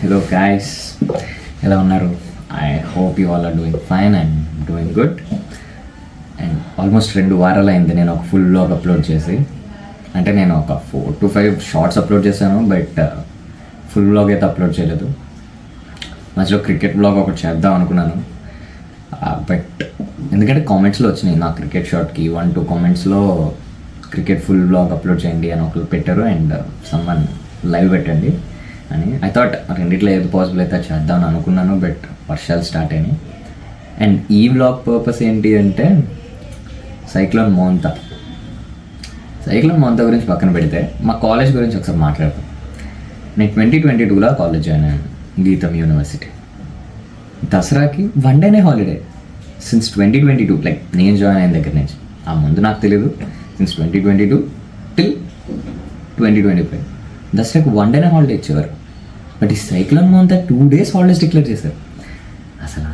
Hello guys, ఎలా ఉన్నారు? I hope you all are doing fine and doing good. And almost 2 వారాలు అయింది నేను ఒక ఫుల్ వ్లాగ్ అప్లోడ్ చేసి. అంటే నేను ఒక 4 to 5 షార్ట్స్ అప్లోడ్ చేశాను, బట్ ఫుల్ వ్లాగ్ అయితే అప్లోడ్ చేయలేదు. మధ్యలో క్రికెట్ వ్లాగ్ ఒకటి చేద్దాం అనుకున్నాను, బట్ ఎందుకంటే కామెంట్స్లో వచ్చినాయి నా క్రికెట్ షార్ట్కి 1-2 కామెంట్స్లో క్రికెట్ ఫుల్ వ్లాగ్ అప్లోడ్ చేయండి అని ఒకరు పెట్టారు, అండ్ సమ్మన్ లైవ్ పెట్టండి అని. ఐ థాట్ రెండిట్లో ఏది పాసిబుల్ అయితే చేద్దామని అనుకున్నాను, బట్ వర్షాలు స్టార్ట్ అయినాయి. అండ్ ఈ వ్లాగ్ పర్పస్ ఏంటి అంటే సైక్లోన్ మోంతా గురించి పక్కన పెడితే మా కాలేజ్ గురించి ఒకసారి మాట్లాడతాం. నేను 2022లో కాలేజ్ జాయిన్ అయ్యాను, గీతం యూనివర్సిటీ. దసరాకి 1 డేనే హాలిడే సిన్స్ 2022, లైక్ నేను జాయిన్ అయిన దగ్గర నుంచి. ఆ ముందు నాకు తెలియదు, సిన్స్ 2022 టిల్ 2025 దసరాకి 1 డేనే హాలిడే ఇచ్చేవారు. బట్ ఈ cyclone Montha 2 days holidays declare చేశారు. అసలు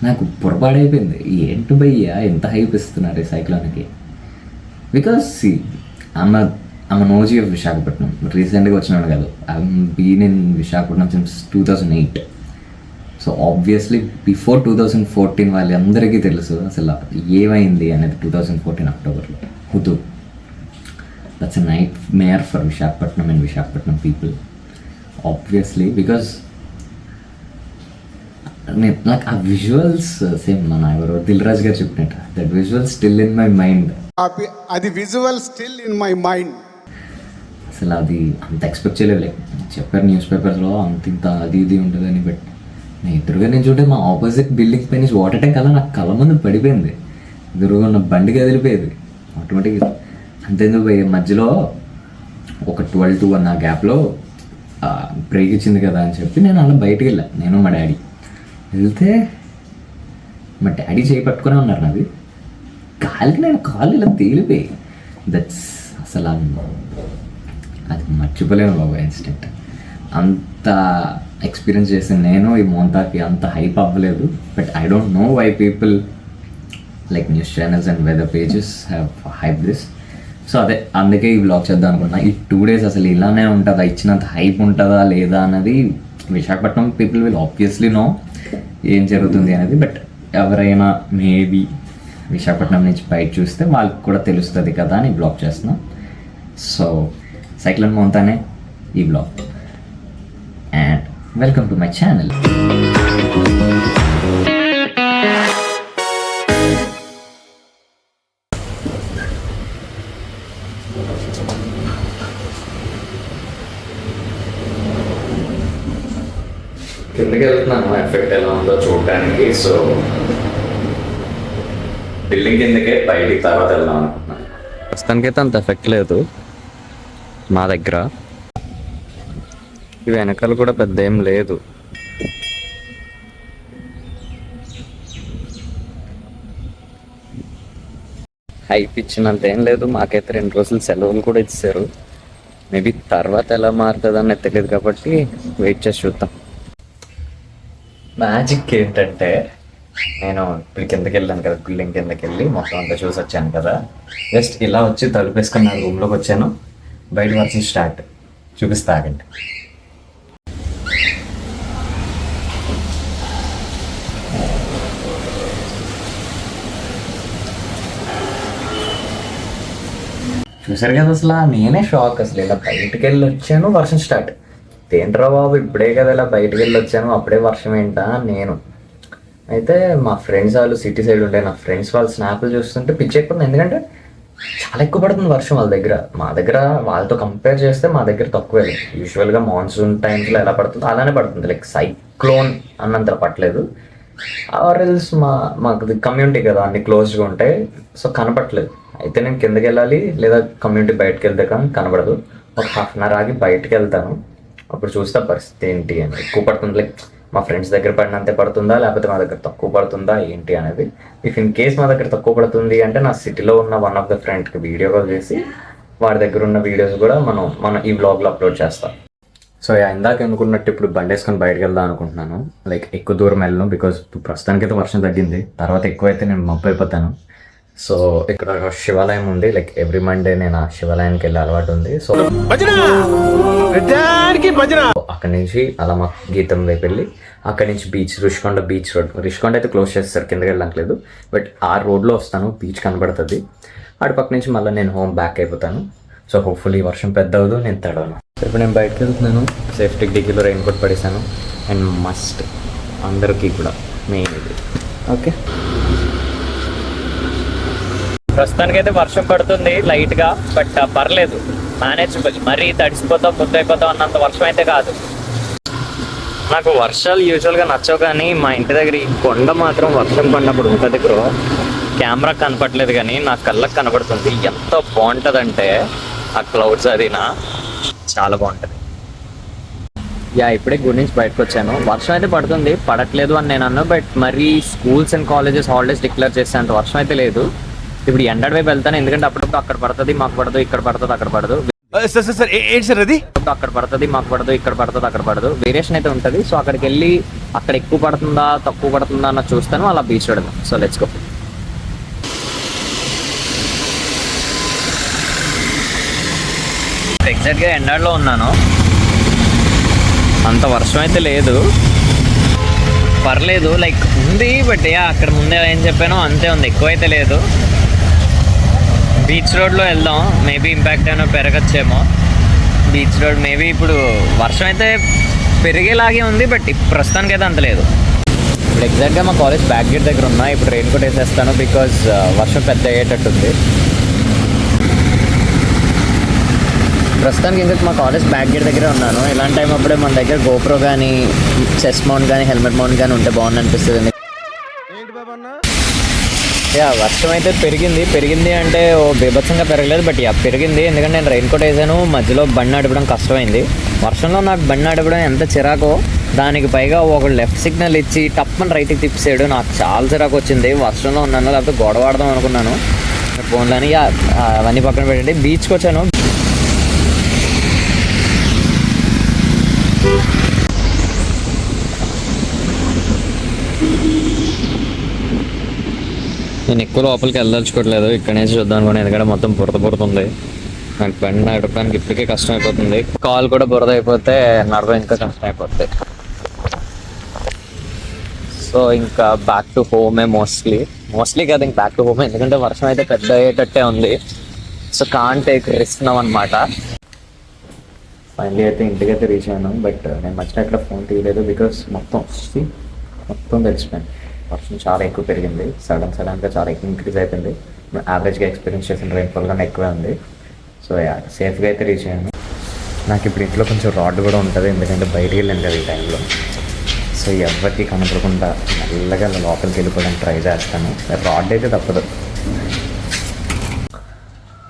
నాకు పొరపాడైపోయింది, ఏంటి భయ్యా ఎంత హైప్ ఇస్తున్నారు ఈ సైక్లోన్కి. బికాస్ ఆమె నోజీ ఆఫ్ విశాఖపట్నం, రీసెంట్గా వచ్చినాను కాదు. I'm been in Visakhapatnam since 2008. So obviously before 2014 వాళ్ళందరికీ తెలుసు అసలు ఏమైంది అనేది. 2014 అక్టోబర్లో Hudhud. That's a nightmare for Visakhapatnam and Visakhapatnam people, obviously. Because నాకు ఆ విజువల్స్ సేమ్ మన ఎవరో దిల్ రాజు గారు చెప్పినట్టు, that visual still in my mind. అది visual still in my mind. అసలు అది అంత ఎక్స్పెక్ట్ చేయలేదు. లైక్ చెప్పారు న్యూస్ పేపర్స్లో అంత ఇంత అది ఇది ఉంటుందని, బట్ నేను ఎదురుగా నేను చూంటే మా ఆపోజిట్ బిల్డింగ్ పైన వాటర్ ట్యాంక్ అలా నాకు కళ్ళ ముందు పడిపోయింది. ఎదురుగా ఉన్న బండి కదిలిపోయేది ఆటోమేటిక్గా. అంతేందుకు పోయి మధ్యలో ఒక 12 to 1 గ్యాప్లో బ్రేక్ ఇచ్చింది కదా అని చెప్పి నేను అలా బయటికి వెళ్ళాను, నేను మా డాడీ. వెళ్తే మా డాడీ చేయి పట్టుకునే ఉన్నారు నాది. కాలికి నేను కాళ్ళు ఇలా తేలిపోయి, దట్స్ అసలు అది మర్చిపోలేను బాబు ఇన్స్టెంట్. అంత ఎక్స్పీరియన్స్ చేసిన నేను ఈ మోంతాకి అంత హైప్ అవ్వలేదు. But I don't know why people like news channels and weather pages have hype this. So అదే అందుకే ఈ వ్లాగ్ చేద్దాం అనుకున్నా. ఈ 2 days అసలు ఇలానే ఉంటుందా, ఇచ్చినంత హైప్ ఉంటుందా లేదా అన్నది Visakhapatnam people will obviously know ఏం జరుగుతుంది అనేది. బట్ ఎవరైనా మేబీ విశాఖపట్నం నుంచి బయట చూస్తే వాళ్ళకి కూడా తెలుస్తుంది కదా అని బ్లాగ్ చేస్తున్నాం. సో సైక్లోన్ మోంతానే ఈ blog, and welcome to my channel. కిందకి వెళ్తున్నాను ఎఫెక్ట్ ఎలా ఉందో చూడడానికి. సో బిల్డింగ్ కిందకే బయటికి తర్వాత వెళ్దాం అనుకుంటున్నాను. ప్రస్తుతానికైతే అంత ఎఫెక్ట్ లేదు మా దగ్గర. ఈ వెనకాల కూడా పెద్ద ఏం లేదు. హైప్ ఇచ్చినంత ఏం లేదు. మాకైతే 2 రోజులు సెలవులు కూడా ఇచ్చారు. మేబీ తర్వాత ఎలా మారుతుందని తెలియదు కాబట్టి వెయిట్ చేసి చూద్దాం. మ్యాజిక్ ఏంటంటే నేను ఇప్పుడు కిందకి వెళ్ళాను కదా, బిల్డింగ్ కిందకి వెళ్ళి మొత్తం అంతా చూసి వచ్చాను కదా. జస్ట్ ఇలా వచ్చి తలుపేసుకుని నా రూమ్లోకి వచ్చాను. బయట వర్షం స్టార్ట్. చూపిస్తా ఆగండి. చూసారు కదా, అసలు నేనే షాక్. అసలు ఇలా బయటికి వెళ్ళి వచ్చాను, వర్షం స్టార్ట్. ఏంట్రా బాబు ఇప్పుడే కదా ఇలా బయటికి వెళ్ళి వచ్చాను, అప్పుడే వర్షం ఏంటా నేను. అయితే మా ఫ్రెండ్స్ వాళ్ళు సిటీ సైడ్ ఉంటే నా ఫ్రెండ్స్ వాళ్ళు స్నాప్లు చూస్తుంటే పిచ్చెక్కుతుంది. ఎందుకంటే చాలా ఎక్కువ పడుతుంది వర్షం వాళ్ళ దగ్గర. మా దగ్గర వాళ్ళతో కంపేర్ చేస్తే మా దగ్గర తక్కువే. యూజువల్గా మాన్సూన్ టైమ్స్లో ఎలా పడుతుందో అలానే పడుతుంది. లైక్ సైక్లోన్ అన్నంత పట్టలేదు. ఆర్ఎల్స్ మాకు కమ్యూనిటీ కదా, అన్ని క్లోజ్గా ఉంటాయి, సో కనపట్లేదు. అయితే నేను కిందకి వెళ్ళాలి లేదా కమ్యూనిటీ బయటకు వెళ్తే కానీ కనబడదు. ఒక 1/2 hour ఆగి బయటకు వెళ్తాను, అప్పుడు చూస్తే పరిస్థితి ఏంటి అని. ఎక్కువ పడుతుంది, లైక్ మా ఫ్రెండ్స్ దగ్గర పడినంతే పడుతుందా లేకపోతే మా దగ్గర తక్కువ పడుతుందా ఏంటి అనేది. ఇఫ్ ఇన్ కేస్ మా దగ్గర తక్కువ పడుతుంది అంటే నా సిటీలో ఉన్న వన్ ఆఫ్ ద ఫ్రెండ్కి వీడియో కాల్ చేసి వాడి దగ్గర ఉన్న వీడియోస్ కూడా మనం ఈ వ్లాగ్లో అప్లోడ్ చేస్తాం. సో ఇందాక అనుకున్నట్టు ఇప్పుడు బండి వేసుకొని బయటకు వెళ్దాం అనుకుంటున్నాను. లైక్ ఎక్కువ దూరం వెళ్ళను, బికాజ్ ప్రస్తుతానికైతే వర్షం తగ్గింది. తర్వాత ఎక్కువైతే నేను మబ్బు అయిపోతాను. సో ఇక్కడ శివాలయం ఉంది. లైక్ ఎవ్రీ మండే నేను ఆ శివాలయానికి వెళ్ళే అలవాటు ఉంది. సో అక్కడి నుంచి అలా మా గీతం వైపు వెళ్ళి అక్కడి నుంచి beach Rushikonda beach road, Rushikonda అయితే క్లోజ్ చేస్తారు, కిందకి వెళ్ళట్లేదు. బట్ ఆ రోడ్లో వస్తాను, బీచ్ కనబడుతుంది. అటు పక్క నుంచి మళ్ళీ నేను హోమ్ బ్యాక్ అయిపోతాను. సో హోప్ఫుల్లీ వర్షం పెద్ద అవ్వదు, నేను తడవను. సో ఇప్పుడు నేను బయటకు వెళ్తున్నాను, సేఫ్టీ డిక్కీలో రెయిన్ కోట్ పడేసాను. అండ్ మస్ట్ అందరికీ కూడా మెయిన్ ఇది. ఓకే, ప్రస్తుతానికైతే వర్షం పడుతుంది లైట్గా, బట్ పర్లేదు, మేనేజబుల్. మరీ తడిసిపోతాం ముద్దైపోతాం అన్నంత వర్షం అయితే కాదు. నాకు వర్షాలు యూజువల్గా నచ్చవు, కానీ మా ఇంటి దగ్గర ఈ కొండ మాత్రం వర్షం పడినప్పుడు ఉంటుంది బ్రో. కెమెరా కనపడలేదు కానీ నా కళ్ళకు కనపడుతుంది. ఎంత బాగుంటుందంటే ఆ క్లౌడ్స్ అది చాలా బాగుంటుంది. ఇప్పుడే గుడి నుంచి బయటకు వచ్చాను. వర్షం అయితే పడుతుంది, పడట్లేదు అని నేను అన్నాను. బట్ మరీ schools and colleges holidays declare చేసేంత వర్షం అయితే లేదు. ఇప్పుడు ఎండడ వైపు వెళ్తాను, ఎందుకంటే అప్పుడప్పుడు అక్కడ పడుతుంది మాకు పడదు, ఇక్కడ పడుతుంది అక్కడ పడదు, అక్కడ పడుతుంది మాకు పడదు, ఇక్కడ పడుతుంది అక్కడ పడదు, వేరియేషన్ అయితే ఉంటుంది. సో అక్కడికి వెళ్ళి అక్కడ ఎక్కువ పడుతుందా తక్కువ పడుతుందా అన్న చూస్తాను, అలా బీచ్ పెడదాం. So let's go. ఎగ్జాక్ట్గా ఎండాడలో ఉన్నాను, అంత వర్షం అయితే లేదు, పర్లేదు, లైక్ ఉంది. బట్ అక్కడ ముందే ఏం చెప్పానో అంతే ఉంది, ఎక్కువ అయితే లేదు. బీచ్ రోడ్లో వెళ్దాం, మేబీ ఇంపాక్ట్ అయినా పెరగచ్చేమో. బీచ్ రోడ్ మేబీ ఇప్పుడు వర్షం అయితే పెరిగేలాగే ఉంది, బట్ ప్రస్తుతానికి అయితే అంత లేదు. ఇప్పుడు ఎగ్జాక్ట్గా మా కాలేజ్ బ్యాక్ గేట్ దగ్గర ఉన్నా. ఇప్పుడు రెయిన్ కోట్ వేసేస్తాను, బికాజ్ వర్షం పెద్ద అయ్యేటట్టుంది. ప్రస్తుతానికి ఇంకా మా కాలేజ్ బ్యాక్ గేట్ దగ్గరే ఉన్నాను. ఇలాంటి టైం అప్పుడే మన దగ్గర గోప్రో కానీ చెస్ట్ మౌంట్ కానీ హెల్మెట్ మౌంట్ కానీ ఉంటే బాగుంది అనిపిస్తుంది. వర్షం అయితే పెరిగింది అంటే ఓ బీభత్సంగా పెరగలేదు, బట్ పెరిగింది. ఎందుకంటే నేను రెయిన్ కోట్ వేసాను, మధ్యలో బండి నడపడం కష్టమైంది. వర్షంలో నాకు బండి నడపడం ఎంత చిరాకో, దానికి పైగా ఒక లెఫ్ట్ సిగ్నల్ ఇచ్చి టప్పని రైట్కి తిప్పేసాడు. నాకు చాలా చిరాకు వచ్చింది. వర్షంలో ఉన్నాను, లేకపోతే గొడవ ఆడదాం అనుకున్నాను. ఫోన్లని అవన్నీ పక్కన పెట్టండి. బీచ్కి వచ్చాను. నేను ఎక్కువ లోపలికి వెళ్ళదలుచుకోవట్లేదు, ఇక్కడ నుంచి చూద్దాం అనుకోండి. ఎందుకంటే మొత్తం బురద ఉంది. నాకు బండి నడపడానికి ఇప్పటికే కష్టం అయిపోతుంది. కాల్ కూడా బురద అయిపోతే నడవడం ఇంకా కష్టం అయిపోతుంది. సో ఇంకా బ్యాక్ టు హోమే మోస్ట్లీ కదా, ఇంక బ్యాక్ టు హోమే. ఎందుకంటే వర్షం అయితే పెద్ద అయ్యేటట్టే ఉంది. సో కాంట్ టేక్ రిస్క్ అనమాట. ఫైనలీ అయితే ఇంటికైతే రీచ్ అయ్యాను. బట్ నేను మధ్యలో ఎక్కడ ఫోన్ తీయలేదు, బికాస్ మొత్తం తెలిసిపోయాను. వర్షం చాలా ఎక్కువ పెరిగింది, సడన్గా చాలా ఎక్కువ ఇంక్రీజ్ అయిపోయింది. యావరేజ్గా ఎక్స్పీరియన్స్ చేసిన రెయిన్ఫాల్ కన్నా ఎక్కువే ఉంది. సో సేఫ్గా అయితే రీచ్ అయ్యాను. నాకు ఇప్పుడు ఇంట్లో కొంచెం రాడ్ కూడా ఉంటుంది, ఎందుకంటే బయటికి వెళ్ళాను కదా ఈ టైంలో. సో ఎవరికి కనపడకుండా మెల్లగా లోపలికి వెళ్ళిపోవడానికి ట్రై చేస్తాను. రాడ్ అయితే తప్పదు.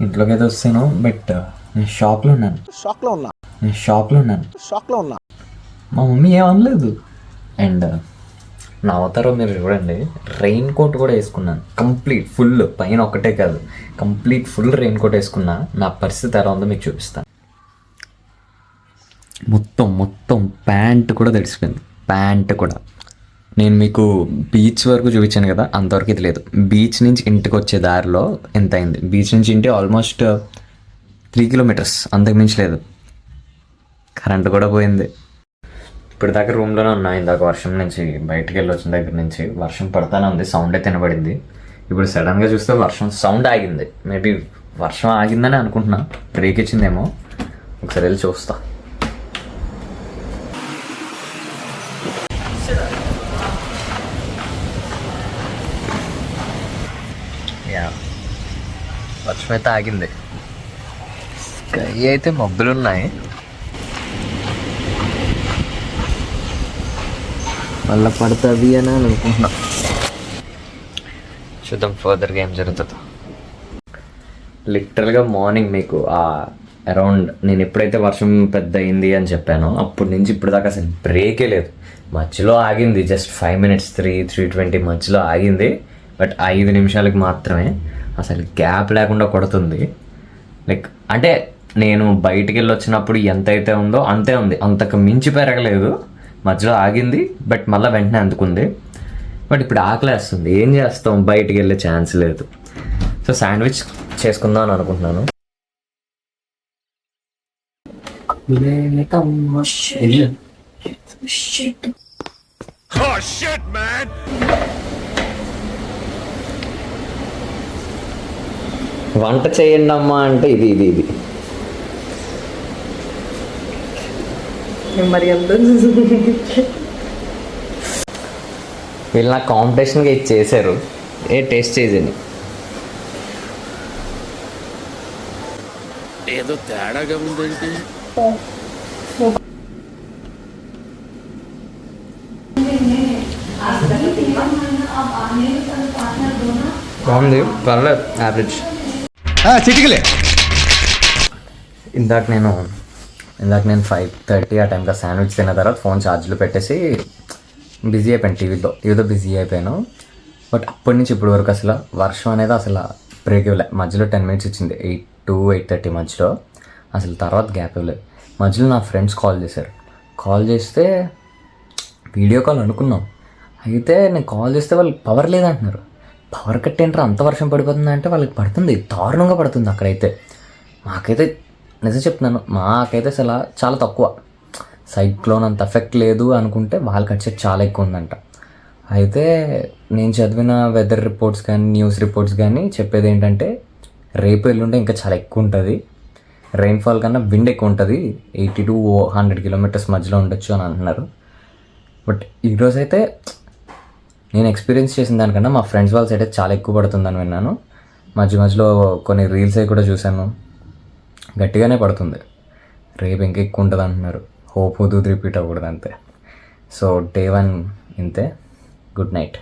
ఇంట్లోకి అయితే వస్తాను, బట్ నేను షాక్లో ఉన్నాను. మా మమ్మీ ఏమనలేదు. అండ్ నా అవతారం మీరు చూడండి, రెయిన్ కోట్ కూడా వేసుకున్నాను, కంప్లీట్ ఫుల్, పైన ఒక్కటే కాదు కంప్లీట్ ఫుల్ రెయిన్ కోట్ వేసుకున్నా. నా పరిస్థితి ఎలా ఉందో మీకు చూపిస్తాను. మొత్తం ప్యాంట్ కూడా తడిసిపోయింది. నేను మీకు బీచ్ వరకు చూపించాను కదా, అంతవరకు ఇది లేదు. బీచ్ నుంచి ఇంటికి వచ్చే దారిలో ఎంత అయింది, బీచ్ నుంచి ఇంటి ఆల్మోస్ట్ 3 kilometers, అంతకు మించి లేదు. కరెంట్ కూడా పోయింది. ఇప్పుడు దాకా రూమ్లోనే ఉన్నా. ఇందాక వర్షం నుంచి బయటికి వెళ్ళి వచ్చిన దగ్గర నుంచి వర్షం పడతానే ఉంది, సౌండ్ అయితే వినబడింది. ఇప్పుడు సడన్గా చూస్తే వర్షం సౌండ్ ఆగింది. మేబీ వర్షం ఆగిందని అనుకుంటున్నా, బ్రేక్ ఇచ్చిందేమో. ఒకసారి వెళ్ళి చూస్తా. వర్షం అయితే ఆగింది. స్కై అయితే మబ్బులు ఉన్నాయి. మళ్ళీ పడుతుంది అని అనుకుంటున్నా. చూద్దాం ఫర్దర్గా ఏం జరుగుతుందో. లిటరల్గా మార్నింగ్ మీకు అరౌండ్ నేను ఎప్పుడైతే వర్షం పెద్ద అయింది అని చెప్పానో అప్పటి నుంచి ఇప్పుడు దాకా అసలు బ్రేకే లేదు. మధ్యలో ఆగింది, జస్ట్ 5 minutes 3:20 మధ్యలో ఆగింది. బట్ 5 నిమిషాలకి మాత్రమే, అసలు గ్యాప్ లేకుండా కొడుతుంది. లైక్ అంటే నేను బయటికి వెళ్ళి వచ్చినప్పుడు ఎంత అయితే ఉందో అంతే ఉంది, అంతకు మించి పెరగలేదు. మధ్యలో ఆగింది, బట్ మళ్ళీ వెంటనే అందుకుంది. బట్ ఇప్పుడు ఆకలేస్తుంది, ఏం చేస్తాం, బయటికి వెళ్ళే ఛాన్స్ లేదు. సో శాండ్విచ్ చేసుకుందాం అని అనుకుంటున్నాను. వంట చేయండి అమ్మా అంటే ఇది ఇది ఇది మరి ఎంత వీళ్ళు నాకు కాంపిటీషన్గా ఇది చేశారు. టేస్ట్ చేసేది ఏదో తేడాగా ఉందేంటి? బాగుంది, పర్లేదు, యావరేజ్. చిటికలే. ఇందాక నేను 5:30 ఆ టైంకి శాండ్విచ్ తిన్న తర్వాత ఫోన్ ఛార్జ్లో పెట్టేసి బిజీ అయిపోయాను, టీవీతో బిజీ అయిపోయాను. బట్ అప్పటి నుంచి ఇప్పటి వరకు అసలు వర్షం అనేది అసలు బ్రేక్ ఇవ్వలే. మధ్యలో 10 minutes ఇచ్చింది, 8 to 8:30 మధ్యలో. అసలు తర్వాత గ్యాప్ ఇవ్వలేదు. మధ్యలో నా ఫ్రెండ్స్ కాల్ చేస్తే వీడియో కాల్ అనుకున్నాం. అయితే నేను కాల్ చేస్తే వాళ్ళకి పవర్ లేదంటున్నారు. పవర్ కట్ ఏంటారు, అంత వర్షం పడిపోతుంది అంటే వాళ్ళకి పడుతుంది, దారుణంగా పడుతుంది అక్కడైతే. మాకైతే నిజం చెప్తున్నాను, మాకైతే అసలు చాలా తక్కువ. సైక్లోన్ అంత ఎఫెక్ట్ లేదు అనుకుంటే వాళ్ళకి వచ్చేది చాలా ఎక్కువ ఉందంట. అయితే నేను చదివిన వెదర్ రిపోర్ట్స్ కానీ న్యూస్ రిపోర్ట్స్ కానీ చెప్పేది ఏంటంటే రేపు ఎల్లుంటే ఇంకా చాలా ఎక్కువ ఉంటుంది, రెయిన్ఫాల్ కన్నా విండ్ ఎక్కువ ఉంటుంది, 80 to 100 kilometers మధ్యలో ఉండొచ్చు అని అంటున్నారు. బట్ ఈరోజైతే నేను ఎక్స్పీరియన్స్ చేసిన దానికన్నా మా ఫ్రెండ్స్ వాళ్ళ సైడ్ అయితే చాలా ఎక్కువ పడుతుందని విన్నాను. మధ్యలో కొన్ని రీల్స్ అవి కూడా చూశాను, గట్టిగానే పడుతుంది. రేపు ఇంకా ఎక్కువ ఉంటుంది అంటున్నారు. హోప్ రిపీట్ అవ్వకూడదు అంతే. సో Day 1 ఇంతే. Good night.